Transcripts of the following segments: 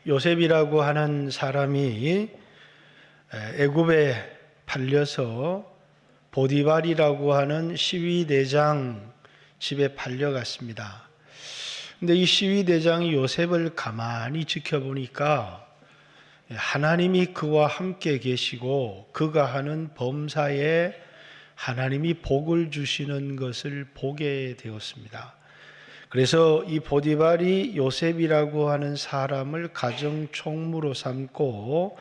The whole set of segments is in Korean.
요셉이라고 하는 사람이 애굽에 팔려서 보디발이라고 하는 시위대장 집에 팔려갔습니다. 근데 이 시위대장이 요셉을 가만히 지켜보니까 하나님이 그와 함께 계시고 그가 하는 범사에 하나님이 복을 주시는 것을 보게 되었습니다. 그래서 이 보디발이 요셉이라고 하는 사람을 가정 총무로 삼고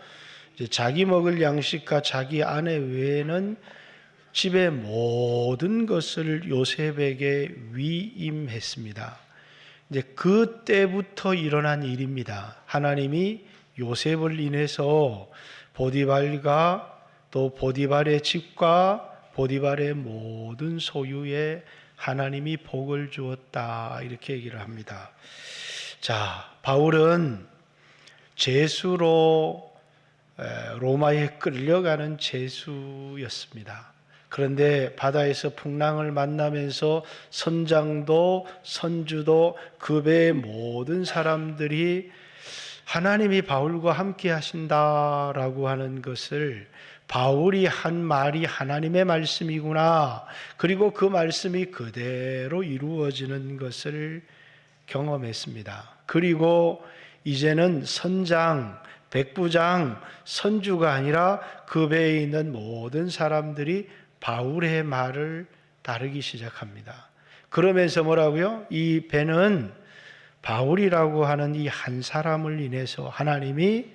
이제 자기 먹을 양식과 자기 아내 외에는 집의 모든 것을 요셉에게 위임했습니다. 이제 그때부터 일어난 일입니다. 하나님이 요셉을 인해서 보디발과 또 보디발의 집과 보디발의 모든 소유에 하나님이 복을 주었다, 이렇게 얘기를 합니다. 자, 바울은 제수로 로마에 끌려가는 제수였습니다. 그런데 바다에서 풍랑을 만나면서 선장도 선주도 그 배의 모든 사람들이 하나님이 바울과 함께 하신다라고 하는 것을, 바울이 한 말이 하나님의 말씀이구나, 그리고 그 말씀이 그대로 이루어지는 것을 경험했습니다. 그리고 이제는 선장, 백부장, 선주가 아니라 그 배에 있는 모든 사람들이 바울의 말을 따르기 시작합니다. 그러면서 뭐라고요? 이 배는 바울이라고 하는 이 한 사람을 인해서 하나님이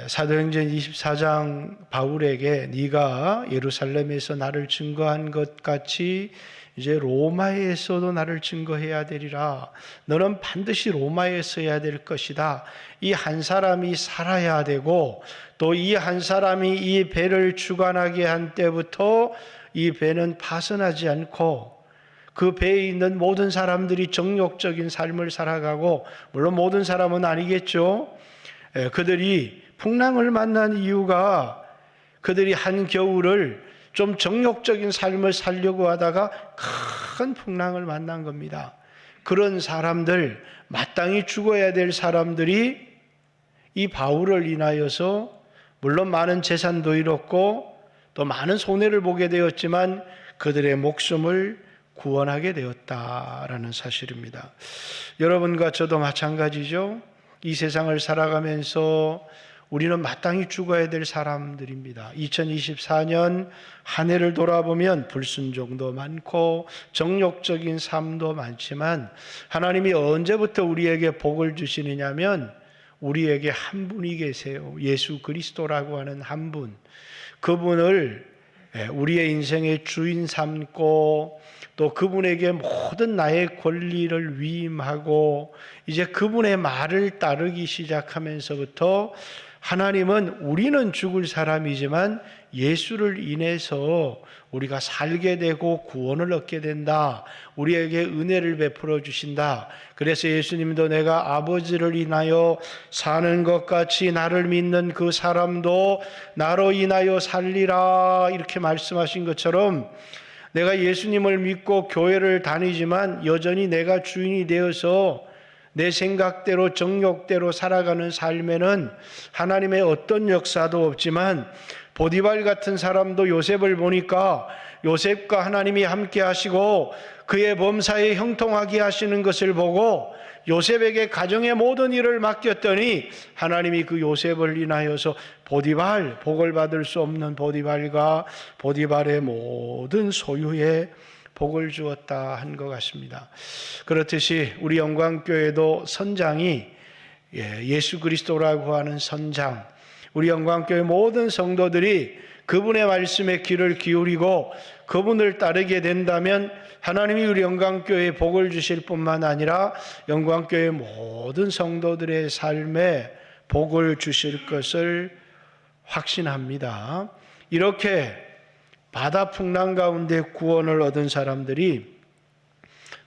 사도행전 24장 바울에게 네가 예루살렘에서 나를 증거한 것 같이 이제 로마에서도 나를 증거해야 되리라. 너는 반드시 로마에 서야 될 것이다. 이 한 사람이 살아야 되고 또 이 한 사람이 이 배를 주관하게 한 때부터 이 배는 파선하지 않고 그 배에 있는 모든 사람들이 정욕적인 삶을 살아가고, 물론 모든 사람은 아니겠죠. 그들이 풍랑을 만난 이유가 그들이 한겨울을 좀 정욕적인 삶을 살려고 하다가 큰 풍랑을 만난 겁니다. 그런 사람들, 마땅히 죽어야 될 사람들이 이 바울을 인하여서 물론 많은 재산도 잃었고 또 많은 손해를 보게 되었지만 그들의 목숨을 구원하게 되었다라는 사실입니다. 여러분과 저도 마찬가지죠. 이 세상을 살아가면서 우리는 마땅히 죽어야 될 사람들입니다. 2024년 한 해를 돌아보면 불순종도 많고 정욕적인 삶도 많지만 하나님이 언제부터 우리에게 복을 주시느냐면 우리에게 한 분이 계세요. 예수 그리스도라고 하는 한 분. 그분을 우리의 인생의 주인 삼고 또 그분에게 모든 나의 권리를 위임하고 이제 그분의 말을 따르기 시작하면서부터 하나님은 우리는 죽을 사람이지만 예수를 인해서 우리가 살게 되고 구원을 얻게 된다. 우리에게 은혜를 베풀어 주신다. 그래서 예수님도 내가 아버지를 인하여 사는 것 같이 나를 믿는 그 사람도 나로 인하여 살리라, 이렇게 말씀하신 것처럼 내가 예수님을 믿고 교회를 다니지만 여전히 내가 주인이 되어서 내 생각대로 정욕대로 살아가는 삶에는 하나님의 어떤 역사도 없지만 보디발 같은 사람도 요셉을 보니까 요셉과 하나님이 함께 하시고 그의 범사에 형통하게 하시는 것을 보고 요셉에게 가정의 모든 일을 맡겼더니 하나님이 그 요셉을 인하여서 보디발, 복을 받을 수 없는 보디발과 보디발의 모든 소유에 복을 주었다 한 것 같습니다. 그렇듯이 우리 영광교회도 선장이 예수 그리스도라고 하는 선장, 우리 영광교회 모든 성도들이 그분의 말씀에 귀를 기울이고 그분을 따르게 된다면 하나님이 우리 영광교회에 복을 주실 뿐만 아니라 영광교회 모든 성도들의 삶에 복을 주실 것을 확신합니다. 이렇게 바다 풍랑 가운데 구원을 얻은 사람들이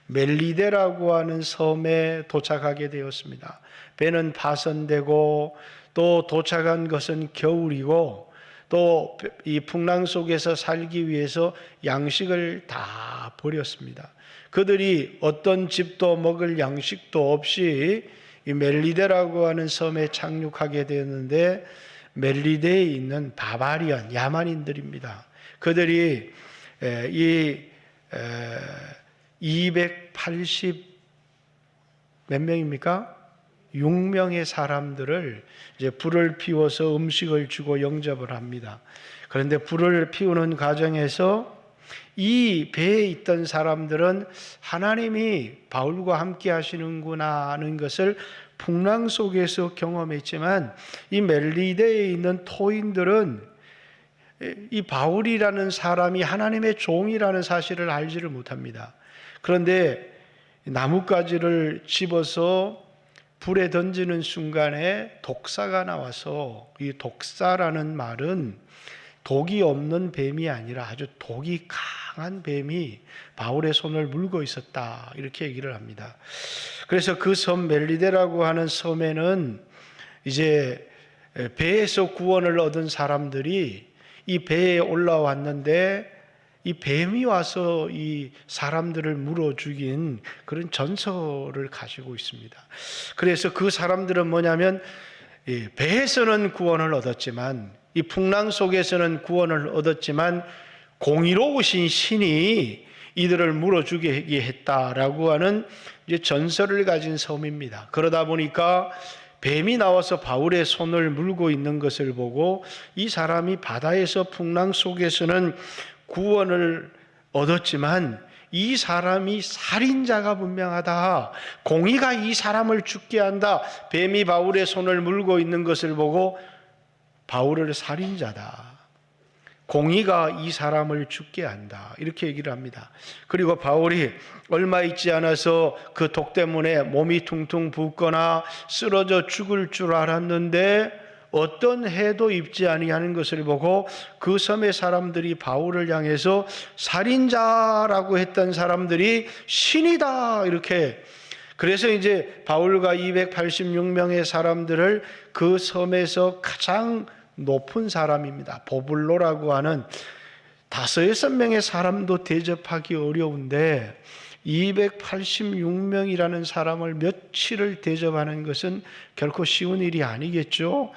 멜리데라고 하는 섬에 도착하게 되었습니다. 배는 파선되고 또 도착한 것은 겨울이고 또 이 풍랑 속에서 살기 위해서 양식을 다 버렸습니다. 그들이 어떤 집도 먹을 양식도 없이 이 멜리데라고 하는 섬에 착륙하게 되었는데, 멜리데에 있는 바바리안 야만인들입니다. 그들이 이 280 몇 명입니까? 6명의 사람들을 이제 불을 피워서 음식을 주고 영접을 합니다. 그런데 불을 피우는 과정에서 이 배에 있던 사람들은 하나님이 바울과 함께 하시는구나 하는 것을 풍랑 속에서 경험했지만, 이 멜리데에 있는 토인들은 이 바울이라는 사람이 하나님의 종이라는 사실을 알지를 못합니다. 그런데 나뭇가지를 집어서 불에 던지는 순간에 독사가 나와서, 이 독사라는 말은 독이 없는 뱀이 아니라 아주 독이 강한 뱀이 바울의 손을 물고 있었다, 이렇게 얘기를 합니다. 그래서 그 섬 멜리데라고 하는 섬에는 이제 배에서 구원을 얻은 사람들이 이 배에 올라왔는데, 이 뱀이 와서 이 사람들을 물어 죽인 그런 전설을 가지고 있습니다. 그래서 그 사람들은 뭐냐면, 배에서는 구원을 얻었지만, 이 풍랑 속에서는 구원을 얻었지만, 공의로우신 신이 이들을 물어 죽이게 했다라고 하는 이제 전설을 가진 섬입니다. 그러다 보니까 뱀이 나와서 바울의 손을 물고 있는 것을 보고, 이 사람이 바다에서 풍랑 속에서는 구원을 얻었지만 이 사람이 살인자가 분명하다, 공의가 이 사람을 죽게 한다, 뱀이 바울의 손을 물고 있는 것을 보고 바울을 살인자다, 공의가 이 사람을 죽게 한다, 이렇게 얘기를 합니다. 그리고 바울이 얼마 있지 않아서 그 독 때문에 몸이 퉁퉁 붓거나 쓰러져 죽을 줄 알았는데 어떤 해도 입지 아니하는 것을 보고 그 섬의 사람들이 바울을 향해서 살인자라고 했던 사람들이 신이다, 이렇게. 그래서 이제 바울과 286명의 사람들을 그 섬에서 가장 높은 사람입니다, 보블로라고 하는 5-6명의 사람도 대접하기 어려운데 286명이라는 사람을 며칠을 대접하는 것은 결코 쉬운 일이 아니겠죠.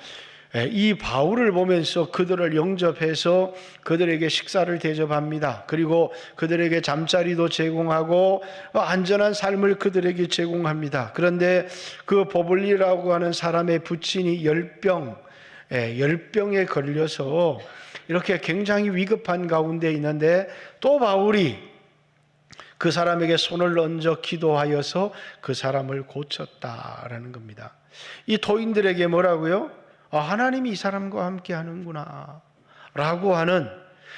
이 바울을 보면서 그들을 영접해서 그들에게 식사를 대접합니다. 그리고 그들에게 잠자리도 제공하고 안전한 삶을 그들에게 제공합니다. 그런데 그 보블리라고 하는 사람의 부친이 열병에 걸려서 이렇게 굉장히 위급한 가운데 있는데, 또 바울이 그 사람에게 손을 얹어 기도하여서 그 사람을 고쳤다라는 겁니다. 이 토인들에게 뭐라고요? 하나님이 이 사람과 함께 하는구나 라고 하는,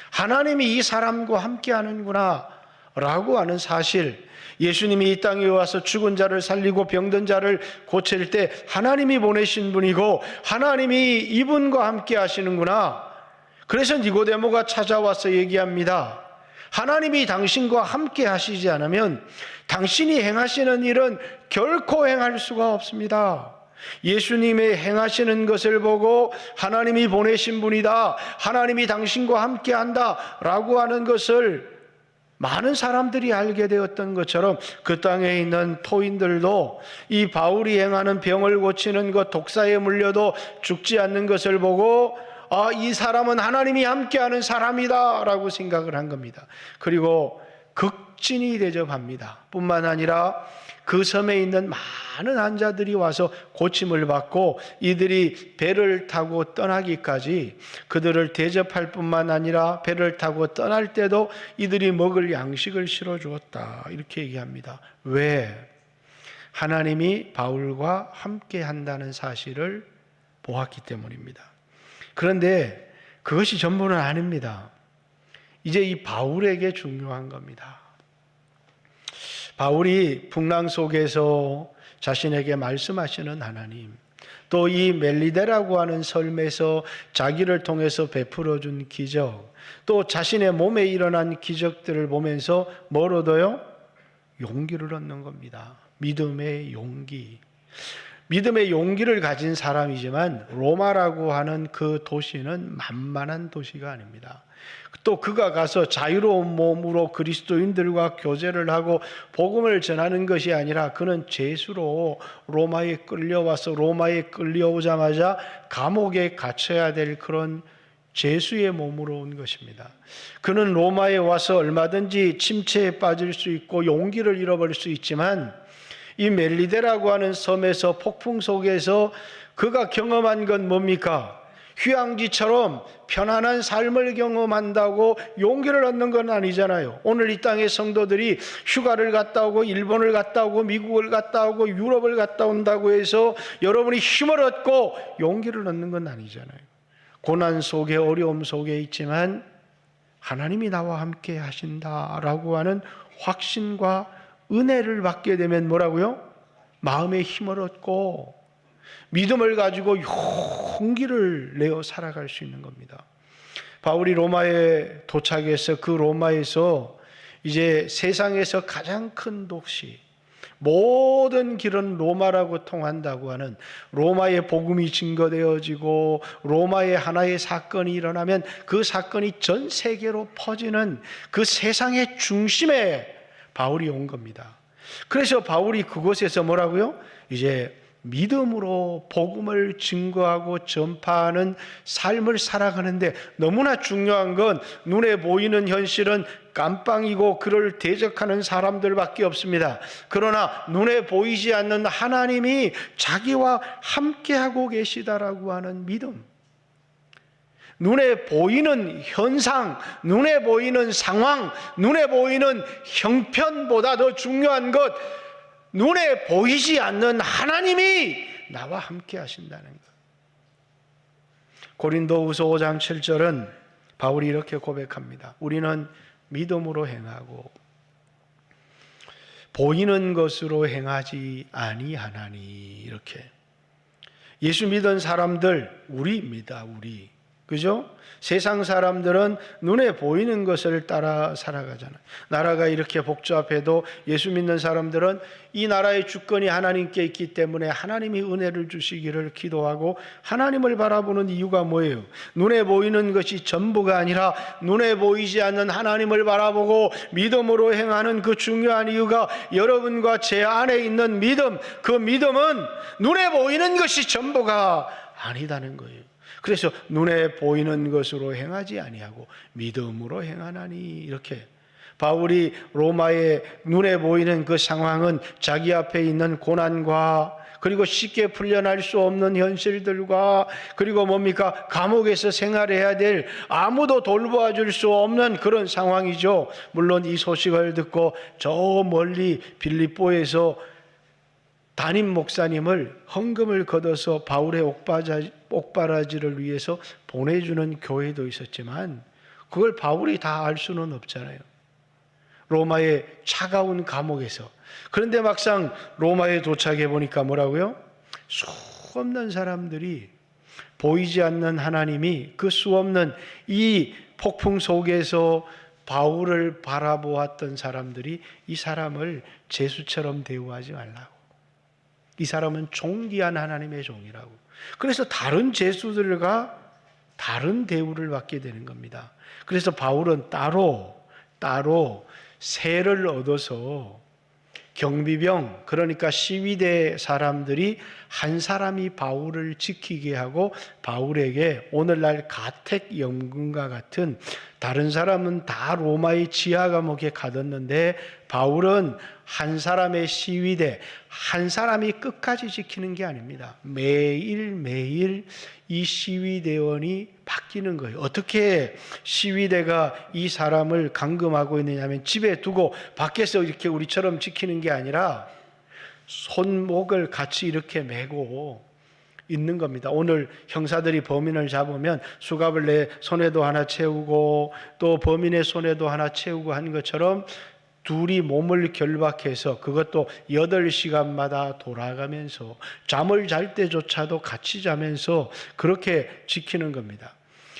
하나님이 이 사람과 함께 하는구나 라고 하는 사실, 예수님이 이 땅에 와서 죽은 자를 살리고 병든 자를 고칠 때 하나님이 보내신 분이고 하나님이 이분과 함께 하시는구나. 그래서 니고데모가 찾아와서 얘기합니다. 하나님이 당신과 함께 하시지 않으면 당신이 행하시는 일은 결코 행할 수가 없습니다. 예수님의 행하시는 것을 보고 하나님이 보내신 분이다, 하나님이 당신과 함께 한다 라고 하는 것을 많은 사람들이 알게 되었던 것처럼, 그 땅에 있는 토인들도 이 바울이 행하는 병을 고치는 것, 독사에 물려도 죽지 않는 것을 보고 이 사람은 하나님이 함께하는 사람이다 라고 생각을 한 겁니다. 그리고 극진히 대접합니다. 뿐만 아니라 그 섬에 있는 많은 환자들이 와서 고침을 받고 이들이 배를 타고 떠나기까지 그들을 대접할 뿐만 아니라 배를 타고 떠날 때도 이들이 먹을 양식을 실어주었다, 이렇게 얘기합니다. 왜? 하나님이 바울과 함께 한다는 사실을 보았기 때문입니다. 그런데 그것이 전부는 아닙니다. 이제 이 바울에게 중요한 겁니다. 바울이 풍랑 속에서 자신에게 말씀하시는 하나님, 또 이 멜리데라고 하는 섬에서 자기를 통해서 베풀어 준 기적, 또 자신의 몸에 일어난 기적들을 보면서 뭘 얻어요? 용기를 얻는 겁니다. 믿음의 용기. 믿음의 용기를 가진 사람이지만 로마라고 하는 그 도시는 만만한 도시가 아닙니다. 또 그가 가서 자유로운 몸으로 그리스도인들과 교제를 하고 복음을 전하는 것이 아니라 그는 죄수로 로마에 끌려와서 로마에 끌려오자마자 감옥에 갇혀야 될 그런 죄수의 몸으로 온 것입니다. 그는 로마에 와서 얼마든지 침체에 빠질 수 있고 용기를 잃어버릴 수 있지만 이 멜리데라고 하는 섬에서 폭풍 속에서 그가 경험한 건 뭡니까? 휴양지처럼 편안한 삶을 경험한다고 용기를 얻는 건 아니잖아요. 오늘 이 땅의 성도들이 휴가를 갔다 오고 일본을 갔다 오고 미국을 갔다 오고 유럽을 갔다 온다고 해서 여러분이 힘을 얻고 용기를 얻는 건 아니잖아요. 고난 속에 어려움 속에 있지만 하나님이 나와 함께 하신다라고 하는 확신과 은혜를 받게 되면 뭐라고요? 마음의 힘을 얻고 믿음을 가지고 용기를 내어 살아갈 수 있는 겁니다. 바울이 로마에 도착해서 그 로마에서 이제 세상에서 가장 큰 도시, 모든 길은 로마라고 통한다고 하는 로마의 복음이 증거되어지고 로마의 하나의 사건이 일어나면 그 사건이 전 세계로 퍼지는 그 세상의 중심에 바울이 온 겁니다. 그래서 바울이 그곳에서 뭐라고요? 이제 믿음으로 복음을 증거하고 전파하는 삶을 살아가는데 너무나 중요한 건 눈에 보이는 현실은 깜빵이고 그를 대적하는 사람들밖에 없습니다. 그러나 눈에 보이지 않는 하나님이 자기와 함께하고 계시다라고 하는 믿음. 눈에 보이는 현상, 눈에 보이는 상황, 눈에 보이는 형편보다 더 중요한 것, 눈에 보이지 않는 하나님이 나와 함께 하신다는 것. 고린도후서 5장 7절은 바울이 이렇게 고백합니다. 우리는 믿음으로 행하고 보이는 것으로 행하지 아니하나니. 이렇게 예수 믿은 사람들 우리입니다. 우리. 그죠? 세상 사람들은 눈에 보이는 것을 따라 살아가잖아요. 나라가 이렇게 복잡해도 예수 믿는 사람들은 이 나라의 주권이 하나님께 있기 때문에 하나님이 은혜를 주시기를 기도하고 하나님을 바라보는 이유가 뭐예요? 눈에 보이는 것이 전부가 아니라 눈에 보이지 않는 하나님을 바라보고 믿음으로 행하는 그 중요한 이유가 여러분과 제 안에 있는 믿음, 그 믿음은 눈에 보이는 것이 전부가 아니다는 거예요. 그래서 눈에 보이는 것으로 행하지 아니하고 믿음으로 행하나니. 이렇게 바울이 로마의 눈에 보이는 그 상황은 자기 앞에 있는 고난과 그리고 쉽게 풀려날 수 없는 현실들과 그리고 뭡니까? 감옥에서 생활해야 될 아무도 돌보아 줄 수 없는 그런 상황이죠. 물론 이 소식을 듣고 저 멀리 빌립보에서 담임 목사님을 헌금을 걷어서 바울의 옥바라지를 위해서 보내주는 교회도 있었지만 그걸 바울이 다 알 수는 없잖아요. 로마의 차가운 감옥에서. 그런데 막상 로마에 도착해 보니까 뭐라고요? 수 없는 사람들이 보이지 않는 하나님이 그 수 없는 이 폭풍 속에서 바울을 바라보았던 사람들이 이 사람을 죄수처럼 대우하지 말라고. 이 사람은 존귀한 하나님의 종이라고. 그래서 다른 죄수들과 다른 대우를 받게 되는 겁니다. 그래서 바울은 따로 세를 얻어서 경비병, 그러니까 시위대 사람들이 한 사람이 바울을 지키게 하고 바울에게 오늘날 가택연금과 같은, 다른 사람은 다 로마의 지하 감옥에 가뒀는데 바울은 한 사람의 시위대, 한 사람이 끝까지 지키는 게 아닙니다. 매일매일 이 시위대원이 바뀌는 거예요. 어떻게 시위대가 이 사람을 감금하고 있느냐면 집에 두고 밖에서 이렇게 우리처럼 지키는 게 아니라 손목을 같이 이렇게 메고 있는 겁니다. 오늘 형사들이 범인을 잡으면 수갑을 내 손에도 하나 채우고 또 범인의 손에도 하나 채우고 한 것처럼 둘이 몸을 결박해서 그것도 8시간마다 돌아가면서 잠을 잘 때조차도 같이 자면서 그렇게 지키는 겁니다.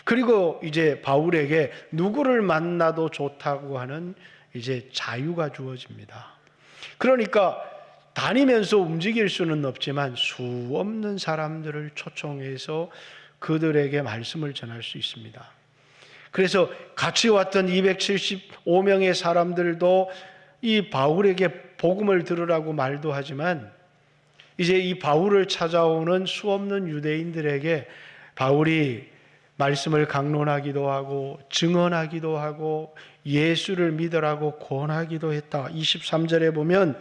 그리고 이제 바울에게 누구를 만나도 좋다고 하는 이제 자유가 주어집니다. 그러니까 다니면서 움직일 수는 없지만 수 없는 사람들을 초청해서 그들에게 말씀을 전할 수 있습니다. 그래서 같이 왔던 275명의 사람들도 이 바울에게 복음을 들으라고 말도 하지만 이제 이 바울을 찾아오는 수 없는 유대인들에게 바울이 말씀을 강론하기도 하고 증언하기도 하고 예수를 믿으라고 권하기도 했다. 23절에 보면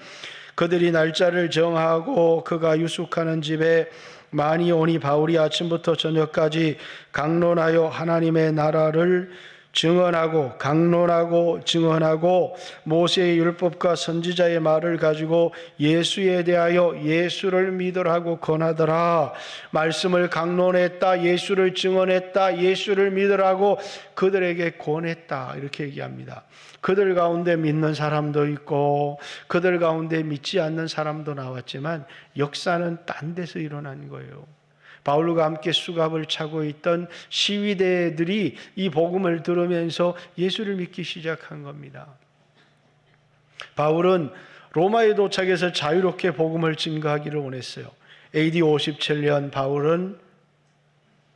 그들이 날짜를 정하고 그가 유숙하는 집에 많이 오니 바울이 아침부터 저녁까지 강론하여 하나님의 나라를 증언하고 강론하고 증언하고 모세의 율법과 선지자의 말을 가지고 예수에 대하여 예수를 믿으라고 권하더라. 말씀을 강론했다. 예수를 증언했다. 예수를 믿으라고 그들에게 권했다. 이렇게 얘기합니다. 그들 가운데 믿는 사람도 있고 그들 가운데 믿지 않는 사람도 나왔지만 역사는 딴 데서 일어난 거예요. 바울과 함께 수갑을 차고 있던 시위대들이 이 복음을 들으면서 예수를 믿기 시작한 겁니다. 바울은 로마에 도착해서 자유롭게 복음을 증거하기를 원했어요. AD 57년 바울은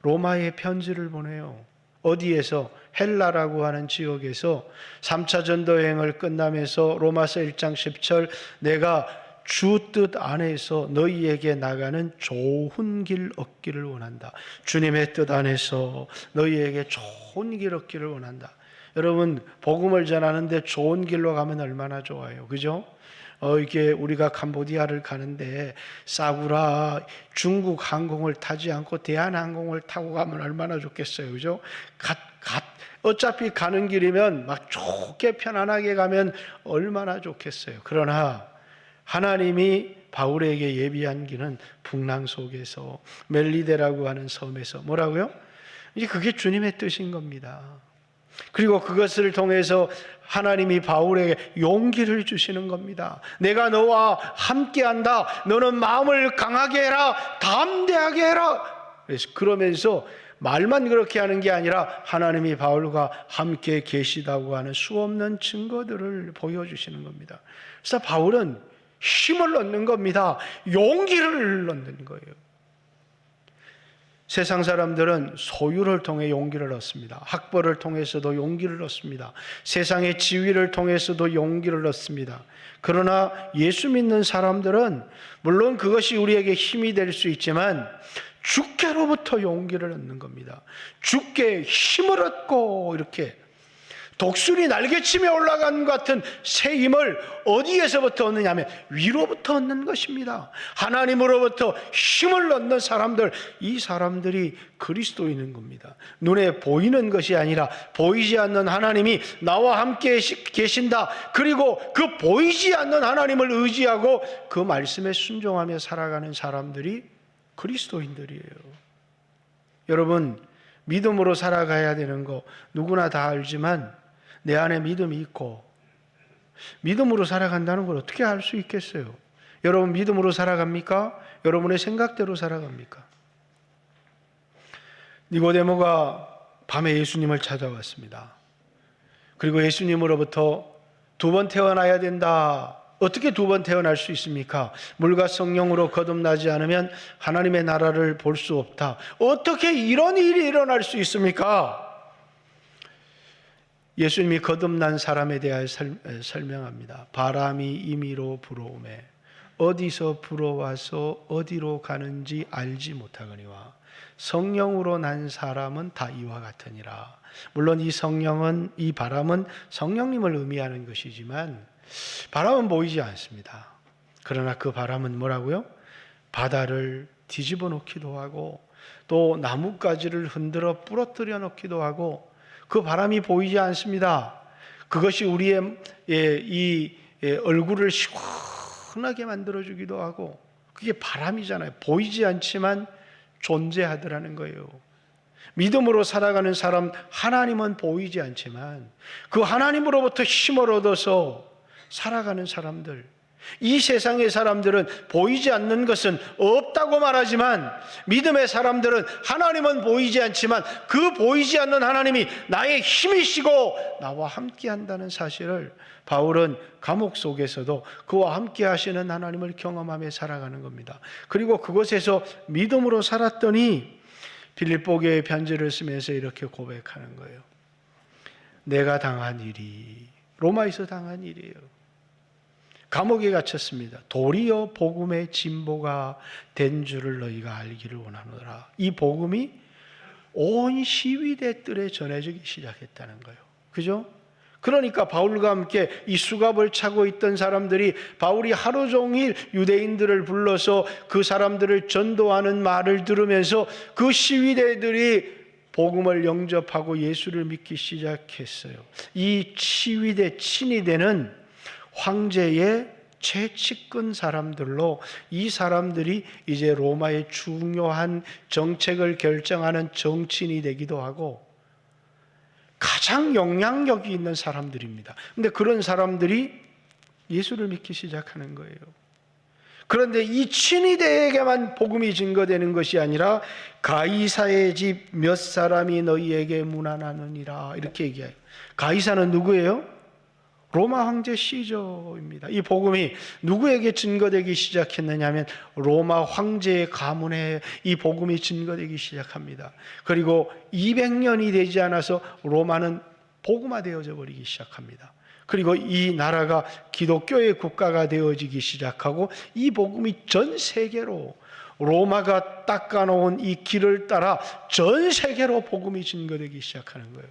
로마에 편지를 보내요. 어디에서? 헬라라고 하는 지역에서 3차 전도여행을 끝나면서 로마서 1장 10절 내가 주 뜻 안에서 너희에게 나가는 좋은 길 얻기를 원한다. 주님의 뜻 안에서 너희에게 좋은 길 얻기를 원한다. 여러분 복음을 전하는데 좋은 길로 가면 얼마나 좋아요. 그죠? 이게 우리가 캄보디아를 가는데 싸구라 중국 항공을 타지 않고 대한항공을 타고 가면 얼마나 좋겠어요. 그죠? 어차피 가는 길이면 막 좋게 편안하게 가면 얼마나 좋겠어요. 그러나 하나님이 바울에게 예비한 길은 풍랑 속에서 멜리데라고 하는 섬에서 뭐라고요? 이제 그게 주님의 뜻인 겁니다. 그리고 그것을 통해서 하나님이 바울에게 용기를 주시는 겁니다. 내가 너와 함께한다. 너는 마음을 강하게 해라. 담대하게 해라. 그러면서 말만 그렇게 하는 게 아니라 하나님이 바울과 함께 계시다고 하는 수없는 증거들을 보여주시는 겁니다. 그래서 바울은 힘을 얻는 겁니다. 용기를 얻는 거예요. 세상 사람들은 소유를 통해 용기를 얻습니다. 학벌을 통해서도 용기를 얻습니다. 세상의 지위를 통해서도 용기를 얻습니다. 그러나 예수 믿는 사람들은 물론 그것이 우리에게 힘이 될 수 있지만 주께로부터 용기를 얻는 겁니다. 주께 힘을 얻고 이렇게 독수리 날개치며 올라간 것 같은 새 힘을 어디에서부터 얻느냐 하면 위로부터 얻는 것입니다. 하나님으로부터 힘을 얻는 사람들, 이 사람들이 그리스도인인 겁니다. 눈에 보이는 것이 아니라 보이지 않는 하나님이 나와 함께 계신다. 그리고 그 보이지 않는 하나님을 의지하고 그 말씀에 순종하며 살아가는 사람들이 그리스도인들이에요. 여러분, 믿음으로 살아가야 되는 거 누구나 다 알지만 내 안에 믿음이 있고 믿음으로 살아간다는 걸 어떻게 알 수 있겠어요? 여러분 믿음으로 살아갑니까? 여러분의 생각대로 살아갑니까? 니고데모가 밤에 예수님을 찾아왔습니다. 그리고 예수님으로부터 2번 태어나야 된다. 어떻게 2번 태어날 수 있습니까? 물과 성령으로 거듭나지 않으면 하나님의 나라를 볼 수 없다. 어떻게 이런 일이 일어날 수 있습니까? 예수님이 거듭난 사람에 대하여 설명합니다. 바람이 임의로 불어오매 어디서 불어와서 어디로 가는지 알지 못하거니와 성령으로 난 사람은 다 이와 같으니라. 물론 이 성령은, 이 바람은 성령님을 의미하는 것이지만 바람은 보이지 않습니다. 그러나 그 바람은 뭐라고요? 바다를 뒤집어 놓기도 하고 또 나뭇가지를 흔들어 부러뜨려 놓기도 하고 그 바람이 보이지 않습니다. 그것이 우리의 얼굴을 시원하게 만들어주기도 하고 그게 바람이잖아요. 보이지 않지만 존재하더라는 거예요. 믿음으로 살아가는 사람, 하나님은 보이지 않지만 그 하나님으로부터 힘을 얻어서 살아가는 사람들, 이 세상의 사람들은 보이지 않는 것은 없다고 말하지만 믿음의 사람들은 하나님은 보이지 않지만 그 보이지 않는 하나님이 나의 힘이시고 나와 함께 한다는 사실을 바울은 감옥 속에서도 그와 함께 하시는 하나님을 경험하며 살아가는 겁니다. 그리고 그곳에서 믿음으로 살았더니 빌립보교의 편지를 쓰면서 이렇게 고백하는 거예요. 내가 당한 일이 로마에서 당한 일이에요. 감옥에 갇혔습니다. 도리어 복음의 진보가 된 줄을 너희가 알기를 원하노라. 이 복음이 온 시위대 뜰에 전해지기 시작했다는 거예요. 그죠? 그러니까 바울과 함께 이 수갑을 차고 있던 사람들이 바울이 하루 종일 유대인들을 불러서 그 사람들을 전도하는 말을 들으면서 그 시위대들이 복음을 영접하고 예수를 믿기 시작했어요. 이 시위대 친위대는 황제의 최측근 사람들로 이 사람들이 이제 로마의 중요한 정책을 결정하는 정치인이 되기도 하고 가장 영향력이 있는 사람들입니다. 그런데 그런 사람들이 예수를 믿기 시작하는 거예요. 그런데 이 친위대에게만 복음이 증거되는 것이 아니라 가이사의 집 몇 사람이 너희에게 문안하느니라 이렇게 얘기해요. 가이사는 누구예요? 로마 황제 시저입니다. 이 복음이 누구에게 증거되기 시작했느냐 하면 로마 황제의 가문에 이 복음이 증거되기 시작합니다. 그리고 200년이 되지 않아서 로마는 복음화되어져 버리기 시작합니다. 그리고 이 나라가 기독교의 국가가 되어지기 시작하고 이 복음이 전 세계로 로마가 닦아놓은 이 길을 따라 전 세계로 복음이 증거되기 시작하는 거예요.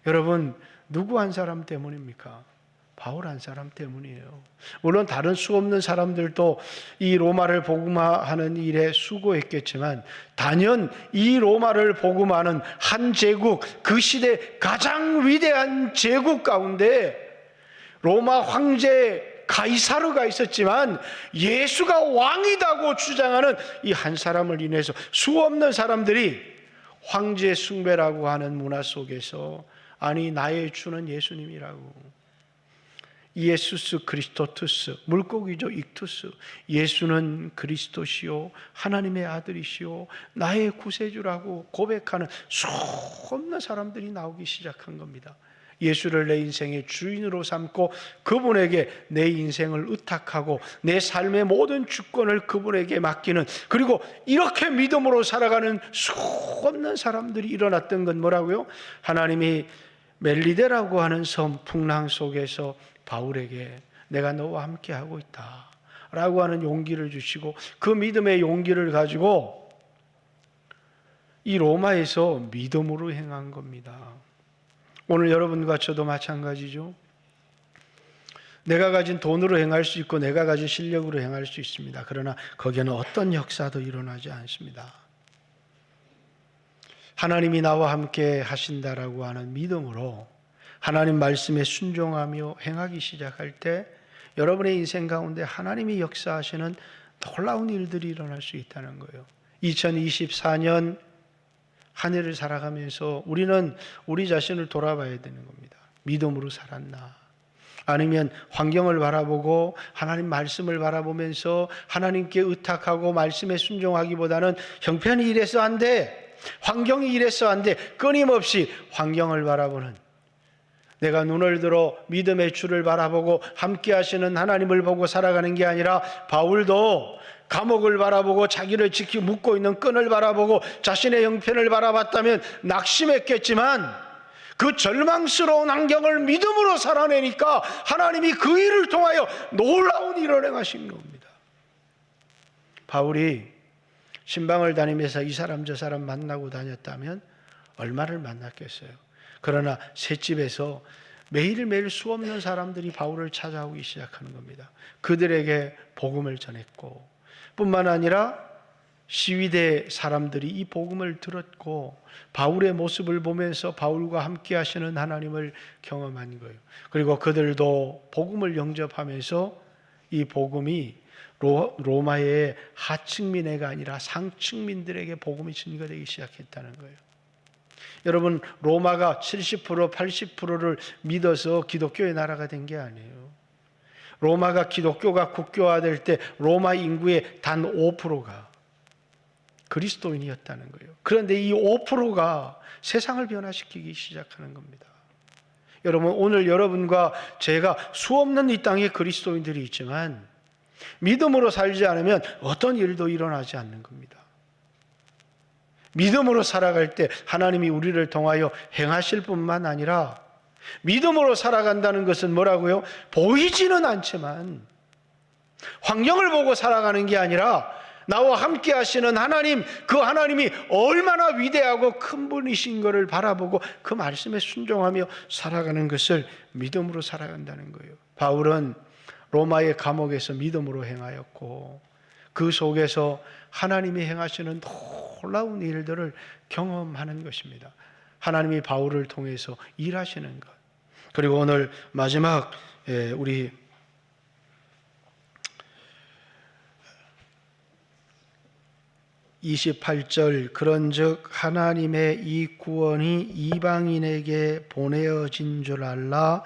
여러분, 누구 한 사람 때문입니까? 바울 한 사람 때문이에요. 물론 다른 수 없는 사람들도 이 로마를 복음화하는 일에 수고했겠지만 단연 이 로마를 복음화하는 한 제국, 그 시대 가장 위대한 제국 가운데 로마 황제 가이사르가 있었지만 예수가 왕이다고 주장하는 이 한 사람을 인해서 수 없는 사람들이 황제 숭배라고 하는 문화 속에서 아니 나의 주는 예수님이라고, 이에수스 그리스도투스, 물고기죠, 익투스, 예수는 그리스도시요 하나님의 아들이시요 나의 구세주라고 고백하는 수 없는 사람들이 나오기 시작한 겁니다. 예수를 내 인생의 주인으로 삼고 그분에게 내 인생을 의탁하고 내 삶의 모든 주권을 그분에게 맡기는, 그리고 이렇게 믿음으로 살아가는 수 없는 사람들이 일어났던 건 뭐라고요? 하나님이 멜리데라고 하는 섬 풍랑 속에서 바울에게 내가 너와 함께 하고 있다 라고 하는 용기를 주시고 그 믿음의 용기를 가지고 이 로마에서 믿음으로 행한 겁니다. 오늘 여러분과 저도 마찬가지죠. 내가 가진 돈으로 행할 수 있고 내가 가진 실력으로 행할 수 있습니다. 그러나 거기에는 어떤 역사도 일어나지 않습니다. 하나님이 나와 함께 하신다라고 하는 믿음으로 하나님 말씀에 순종하며 행하기 시작할 때 여러분의 인생 가운데 하나님이 역사하시는 놀라운 일들이 일어날 수 있다는 거예요. 2024년 한 해를 살아가면서 우리는 우리 자신을 돌아봐야 되는 겁니다. 믿음으로 살았나? 아니면 환경을 바라보고 하나님 말씀을 바라보면서 하나님께 의탁하고 말씀에 순종하기보다는 형편이 이래서 안 돼, 환경이 이래서 안 돼, 끊임없이 환경을 바라보는, 내가 눈을 들어 믿음의 주를 바라보고 함께 하시는 하나님을 보고 살아가는 게 아니라 바울도 감옥을 바라보고 자기를 지키고 묶고 있는 끈을 바라보고 자신의 형편을 바라봤다면 낙심했겠지만 그 절망스러운 환경을 믿음으로 살아내니까 하나님이 그 일을 통하여 놀라운 일을 행하신 겁니다. 바울이 신방을 다니면서 이 사람 저 사람 만나고 다녔다면 얼마를 만났겠어요. 그러나 셋집에서 매일매일 수 없는 사람들이 바울을 찾아오기 시작하는 겁니다. 그들에게 복음을 전했고 뿐만 아니라 시위대 사람들이 이 복음을 들었고 바울의 모습을 보면서 바울과 함께 하시는 하나님을 경험한 거예요. 그리고 그들도 복음을 영접하면서 이 복음이 로마의 하층민에가 아니라 상층민들에게 복음이 증거되기 시작했다는 거예요. 여러분, 로마가 70% 80%를 믿어서 기독교의 나라가 된 게 아니에요. 로마가 기독교가 국교화될 때 로마 인구의 단 5%가 그리스도인이었다는 거예요. 그런데 이 5%가 세상을 변화시키기 시작하는 겁니다. 여러분, 오늘 여러분과 제가 수없는 이 땅에 그리스도인들이 있지만 믿음으로 살지 않으면 어떤 일도 일어나지 않는 겁니다. 믿음으로 살아갈 때 하나님이 우리를 통하여 행하실 뿐만 아니라 믿음으로 살아간다는 것은 뭐라고요? 보이지는 않지만 환경을 보고 살아가는 게 아니라 나와 함께 하시는 하나님, 그 하나님이 얼마나 위대하고 큰 분이신 것을 바라보고 그 말씀에 순종하며 살아가는 것을 믿음으로 살아간다는 거예요. 바울은 로마의 감옥에서 믿음으로 행하였고 그 속에서 하나님이 행하시는 놀라운 일들을 경험하는 것입니다. 하나님이 바울을 통해서 일하시는 것. 그리고 오늘 마지막 우리 28절 그런즉 하나님의 이 구원이 이방인에게 보내어진 줄 알라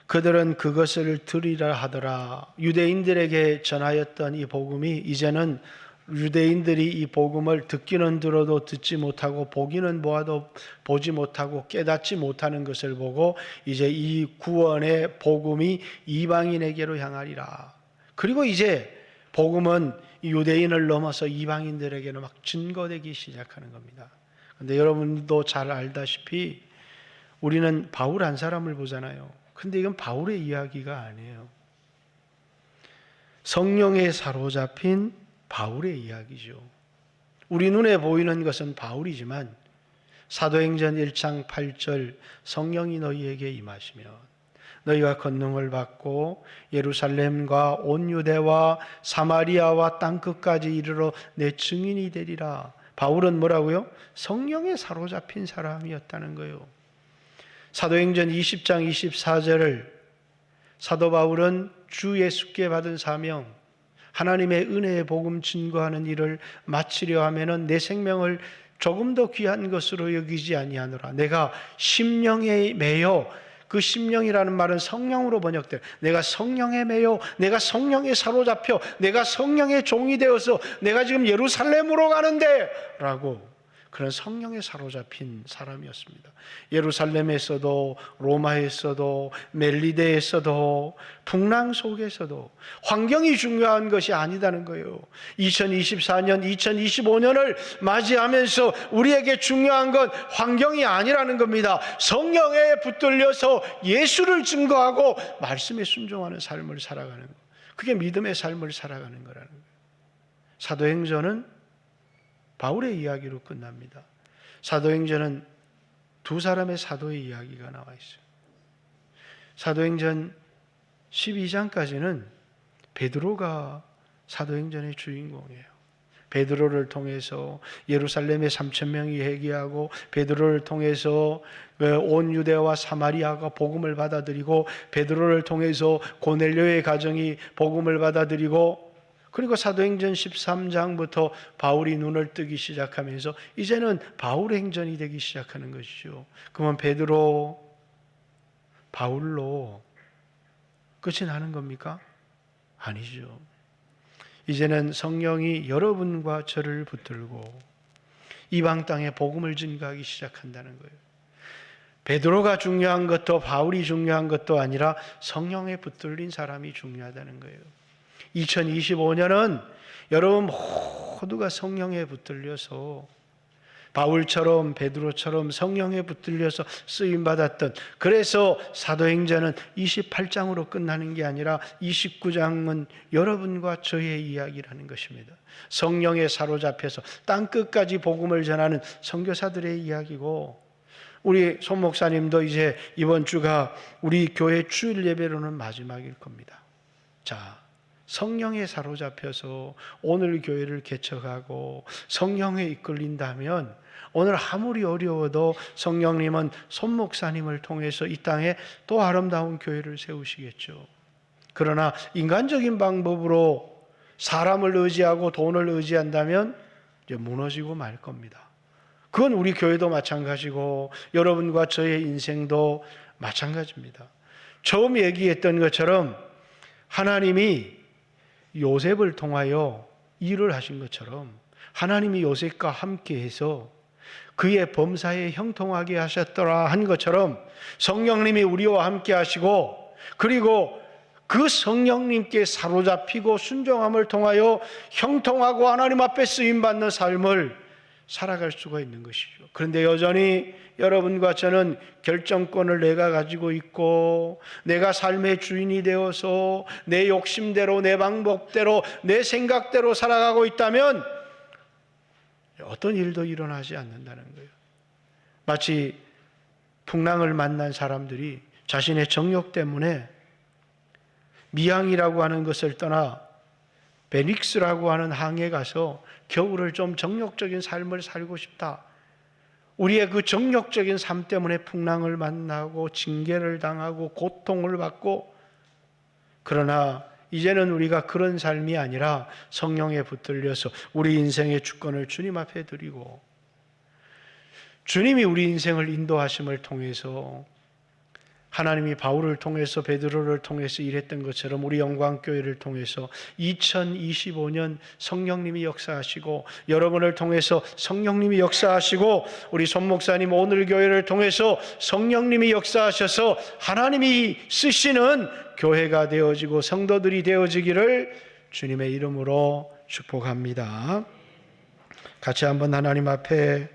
그들은 그것을 들으리라 하더라. 유대인들에게 전하였던 이 복음이 이제는 유대인들이 이 복음을 듣기는 들어도 듣지 못하고 보기는 보아도 보지 못하고 깨닫지 못하는 것을 보고 이제 이 구원의 복음이 이방인에게로 향하리라. 그리고 이제 복음은 유대인을 넘어서 이방인들에게는 막 증거되기 시작하는 겁니다. 그런데 여러분도 잘 알다시피 우리는 바울 한 사람을 보잖아요. 근데 이건 바울의 이야기가 아니에요. 성령에 사로잡힌 바울의 이야기죠. 우리 눈에 보이는 것은 바울이지만 사도행전 1장 8절 성령이 너희에게 임하시면 너희가 권능을 받고 예루살렘과 온 유대와 사마리아와 땅끝까지 이르러 내 증인이 되리라. 바울은 뭐라고요? 성령에 사로잡힌 사람이었다는 거예요. 사도행전 20장 24절을 사도 바울은 주 예수께 받은 사명, 하나님의 은혜의 복음 증거하는 일을 마치려 하면은 내 생명을 조금 더 귀한 것으로 여기지 아니하노라. 내가 심령에 매여, 그 심령이라는 말은 성령으로 번역돼요. 내가 성령에 매여, 내가 성령에 사로잡혀, 내가 성령의 종이 되어서 내가 지금 예루살렘으로 가는데 라고 그런 성령에 사로잡힌 사람이었습니다. 예루살렘에서도 로마에서도 멜리데에서도 풍랑 속에서도 환경이 중요한 것이 아니다는 거예요. 2024년, 2025년을 맞이하면서 우리에게 중요한 건 환경이 아니라는 겁니다. 성령에 붙들려서 예수를 증거하고 말씀에 순종하는 삶을 살아가는 것. 그게 믿음의 삶을 살아가는 거라는 거예요. 사도행전은 바울의 이야기로 끝납니다. 사도행전은 두 사람의 사도의 이야기가 나와 있어요. 사도행전 12장까지는 베드로가 사도행전의 주인공이에요. 베드로를 통해서 예루살렘의 3,000명이 회개하고 베드로를 통해서 온 유대와 사마리아가 복음을 받아들이고 베드로를 통해서 고넬료의 가정이 복음을 받아들이고 그리고 사도행전 13장부터 바울이 눈을 뜨기 시작하면서 이제는 바울의 행전이 되기 시작하는 것이죠. 그러면 베드로, 바울로 끝이 나는 겁니까? 아니죠. 이제는 성령이 여러분과 저를 붙들고 이방 땅에 복음을 증거하기 시작한다는 거예요. 베드로가 중요한 것도 바울이 중요한 것도 아니라 성령에 붙들린 사람이 중요하다는 거예요. 2025년은 여러분 모두가 성령에 붙들려서 바울처럼 베드로처럼 성령에 붙들려서 쓰임받았던, 그래서 사도행전은 28장으로 끝나는 게 아니라 29장은 여러분과 저의 이야기라는 것입니다. 성령에 사로잡혀서 땅끝까지 복음을 전하는 선교사들의 이야기고, 우리 손 목사님도 이제 이번 주가 우리 교회 주일 예배로는 마지막일 겁니다. 자, 성령에 사로잡혀서 오늘 교회를 개척하고 성령에 이끌린다면 오늘 아무리 어려워도 성령님은 손 목사님을 통해서 이 땅에 또 아름다운 교회를 세우시겠죠. 그러나 인간적인 방법으로 사람을 의지하고 돈을 의지한다면 이제 무너지고 말 겁니다. 그건 우리 교회도 마찬가지고 여러분과 저의 인생도 마찬가지입니다. 처음 얘기했던 것처럼 하나님이 요셉을 통하여 일을 하신 것처럼 하나님이 요셉과 함께해서 그의 범사에 형통하게 하셨더라 한 것처럼 성령님이 우리와 함께 하시고, 그리고 그 성령님께 사로잡히고 순종함을 통하여 형통하고 하나님 앞에 쓰임받는 삶을 살아갈 수가 있는 것이죠. 그런데 여전히 여러분과 저는 결정권을 내가 가지고 있고 내가 삶의 주인이 되어서 내 욕심대로, 내 방법대로, 내 생각대로 살아가고 있다면 어떤 일도 일어나지 않는다는 거예요. 마치 풍랑을 만난 사람들이 자신의 정욕 때문에 미항이라고 하는 것을 떠나 베닉스라고 하는 항에 가서 겨울을 좀 정욕적인 삶을 살고 싶다. 우리의 그 정욕적인 삶 때문에 풍랑을 만나고 징계를 당하고 고통을 받고, 그러나 이제는 우리가 그런 삶이 아니라 성령에 붙들려서 우리 인생의 주권을 주님 앞에 드리고 주님이 우리 인생을 인도하심을 통해서, 하나님이 바울을 통해서 베드로를 통해서 일했던 것처럼 우리 영광교회를 통해서 2025년 성령님이 역사하시고, 여러분을 통해서 성령님이 역사하시고, 우리 손 목사님 오늘 교회를 통해서 성령님이 역사하셔서 하나님이 쓰시는 교회가 되어지고 성도들이 되어지기를 주님의 이름으로 축복합니다. 같이 한번 하나님 앞에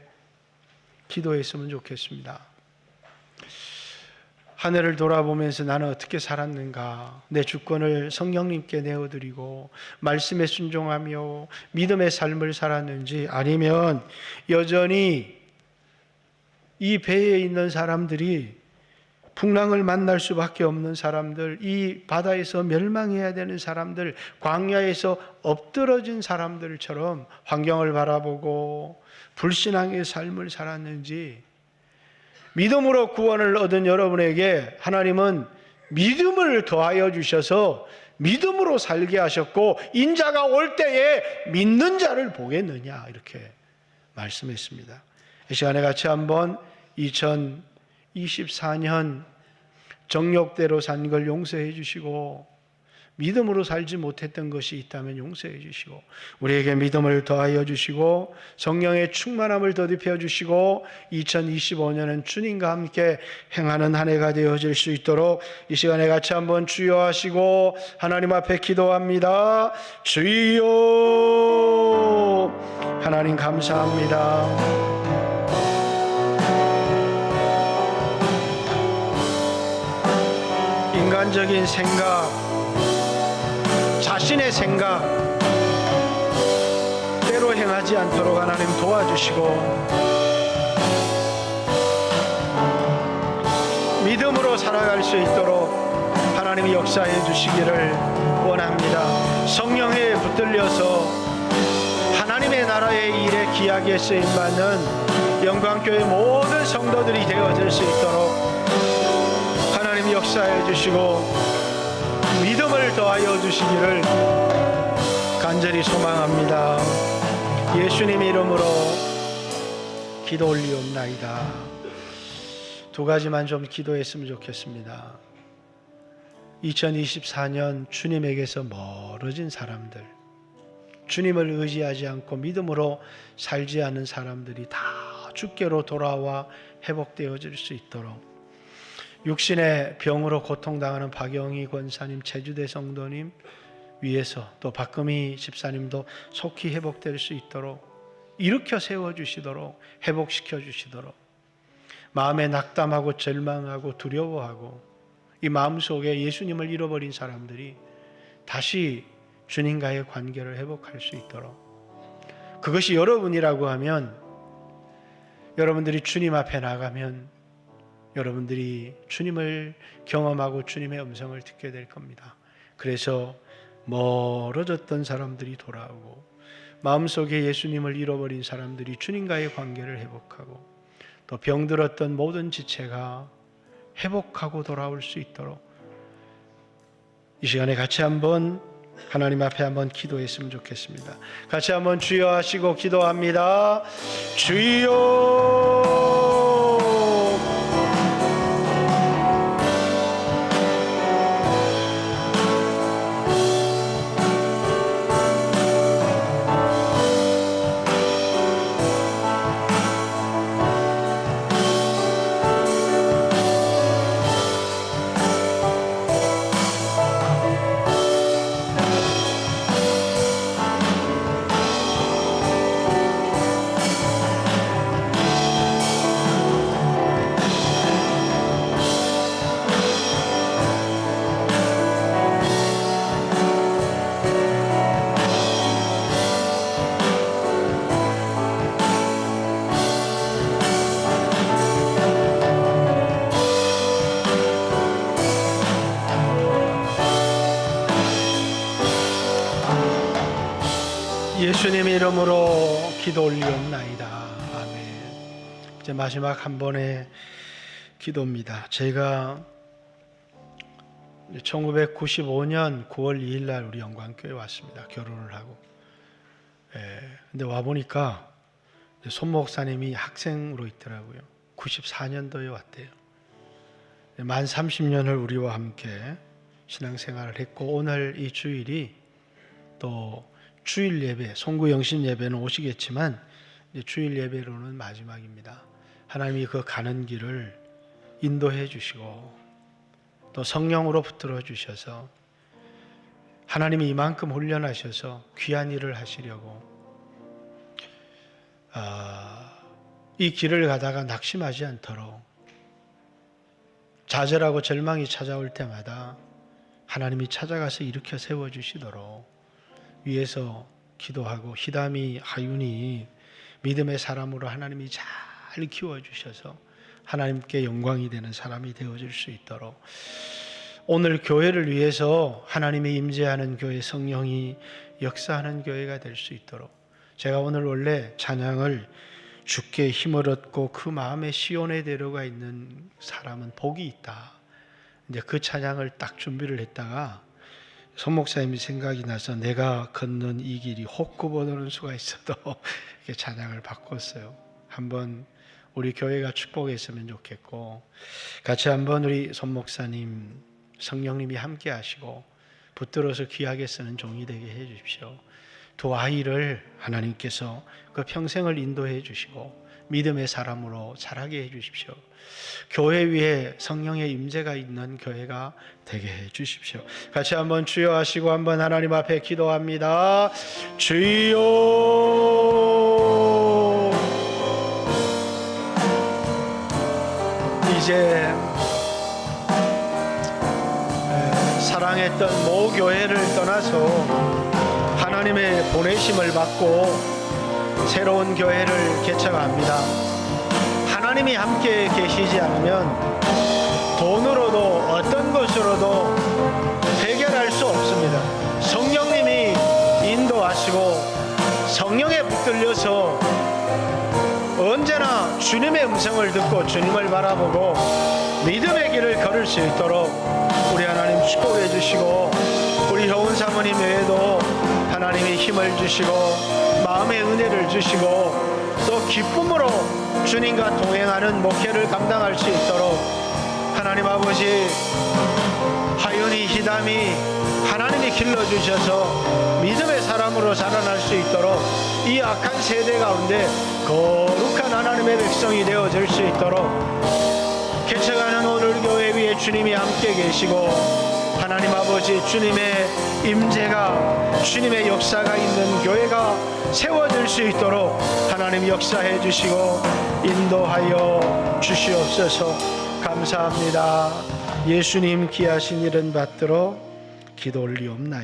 기도했으면 좋겠습니다. 한 해를 돌아보면서 나는 어떻게 살았는가, 내 주권을 성령님께 내어드리고 말씀에 순종하며 믿음의 삶을 살았는지, 아니면 여전히 이 배에 있는 사람들이 풍랑을 만날 수밖에 없는 사람들, 이 바다에서 멸망해야 되는 사람들, 광야에서 엎드러진 사람들처럼 환경을 바라보고 불신앙의 삶을 살았는지, 믿음으로 구원을 얻은 여러분에게 하나님은 믿음을 더하여 주셔서 믿음으로 살게 하셨고, 인자가 올 때에 믿는 자를 보겠느냐 이렇게 말씀했습니다. 이 시간에 같이 한번 2024년 정욕대로 산 걸 용서해 주시고, 믿음으로 살지 못했던 것이 있다면 용서해 주시고, 우리에게 믿음을 더하여 주시고 성령의 충만함을 더딥혀 주시고 2025년은 주님과 함께 행하는 한 해가 되어질 수 있도록 이 시간에 같이 한번 주여 하시고 하나님 앞에 기도합니다. 주여, 하나님 감사합니다. 인간적인 생각, 자신의 생각 때로 행하지 않도록 하나님 도와주시고, 믿음으로 살아갈 수 있도록 하나님이 역사해 주시기를 원합니다. 성령에 붙들려서 하나님의 나라의 일에 귀하게 쓰임받는 영광교회 모든 성도들이 되어질 수 있도록 하나님이 역사해 주시고 믿음을 더하여 주시기를 간절히 소망합니다. 예수님 이름으로 기도 올리옵나이다. 두 가지만 좀 기도했으면 좋겠습니다. 2024년 주님에게서 멀어진 사람들, 주님을 의지하지 않고 믿음으로 살지 않은 사람들이 다 주께로 돌아와 회복되어질 수 있도록, 육신의 병으로 고통당하는 박영희 권사님, 제주대 성도님 위해서 또 박금희 집사님도 속히 회복될 수 있도록 일으켜 세워주시도록, 회복시켜 주시도록, 마음에 낙담하고 절망하고 두려워하고 이 마음속에 예수님을 잃어버린 사람들이 다시 주님과의 관계를 회복할 수 있도록, 그것이 여러분이라고 하면, 여러분들이 주님 앞에 나가면 여러분들이 주님을 경험하고 주님의 음성을 듣게 될 겁니다. 그래서 멀어졌던 사람들이 돌아오고, 마음속에 예수님을 잃어버린 사람들이 주님과의 관계를 회복하고, 또 병들었던 모든 지체가 회복하고 돌아올 수 있도록 이 시간에 같이 한번 하나님 앞에 한번 기도했으면 좋겠습니다. 같이 한번 주여 하시고 기도합니다. 주여, 예수님 이름으로 기도 올리옵나이다. 아멘. 이제 마지막 한 번의 기도입니다. 제가 1995년 9월 2일 날 우리 영광교회 왔습니다. 결혼을 하고. 근데 와 보니까 손 목사님이 학생으로 있더라고요. 94년도에 왔대요. 만 30년을 우리와 함께 신앙생활을 했고, 오늘 이 주일이 또 주일 예배, 송구 영신 예배는 오시겠지만 이제 주일 예배로는 마지막입니다. 하나님이 그 가는 길을 인도해 주시고 또 성령으로 붙들어 주셔서 하나님이 이만큼 훈련하셔서 귀한 일을 하시려고 이 길을 가다가 낙심하지 않도록 좌절하고 절망이 찾아올 때마다 하나님이 찾아가서 일으켜 세워주시도록 위에서 기도하고, 히담이 하윤이 믿음의 사람으로 하나님이 잘 키워주셔서 하나님께 영광이 되는 사람이 되어질 수 있도록, 오늘 교회를 위해서 하나님이 임재하는 교회, 성령이 역사하는 교회가 될 수 있도록, 제가 오늘 원래 찬양을 주께 힘을 얻고 그 마음에 시온에 데려가 있는 사람은 복이 있다, 이제 그 찬양을 딱 준비를 했다가 손 목사님이 생각이 나서 내가 걷는 이 길이 혹구보도는 수가 있어도 이렇게 찬양을 바꿨어요. 한번 우리 교회가 축복했으면 좋겠고, 같이 한번 우리 손 목사님, 성령님이 함께 하시고 붙들어서 귀하게 쓰는 종이 되게 해 주십시오. 두 아이를 하나님께서 그 평생을 인도해 주시고 믿음의 사람으로 자라게 해 주십시오. 교회 위에 성령의 임재가 있는 교회가 되게 해 주십시오. 같이 한번 주여 하시고 한번 하나님 앞에 기도합니다. 주여. 이제 사랑했던 모 교회를 떠나서 하나님의 보내심을 받고 새로운 교회를 개척합니다. 하나님이 함께 계시지 않으면 돈으로도 어떤 것으로도 해결할 수 없습니다. 성령님이 인도하시고 성령에 붙들려서 언제나 주님의 음성을 듣고 주님을 바라보고 믿음의 길을 걸을 수 있도록 우리 하나님 축복해 주시고, 우리 효은 사모님 외에도 하나님이 힘을 주시고 마음의 은혜를 주시고 또 기쁨으로 주님과 동행하는 목회를 감당할 수 있도록 하나님 아버지, 하윤이, 히담이 하나님이 길러주셔서 믿음의 사람으로 자라날 수 있도록 이 악한 세대 가운데 거룩한 하나님의 백성이 되어질 수 있도록 개척하는 오늘 교회 위에 주님이 함께 계시고 하나님 아버지, 주님의 임재가, 주님의 역사가 있는 교회가 세워질 수 있도록 하나님 역사해 주시고 인도하여 주시옵소서. 감사합니다. 예수님 귀하신 이름 받들어 기도 올리옵나이다.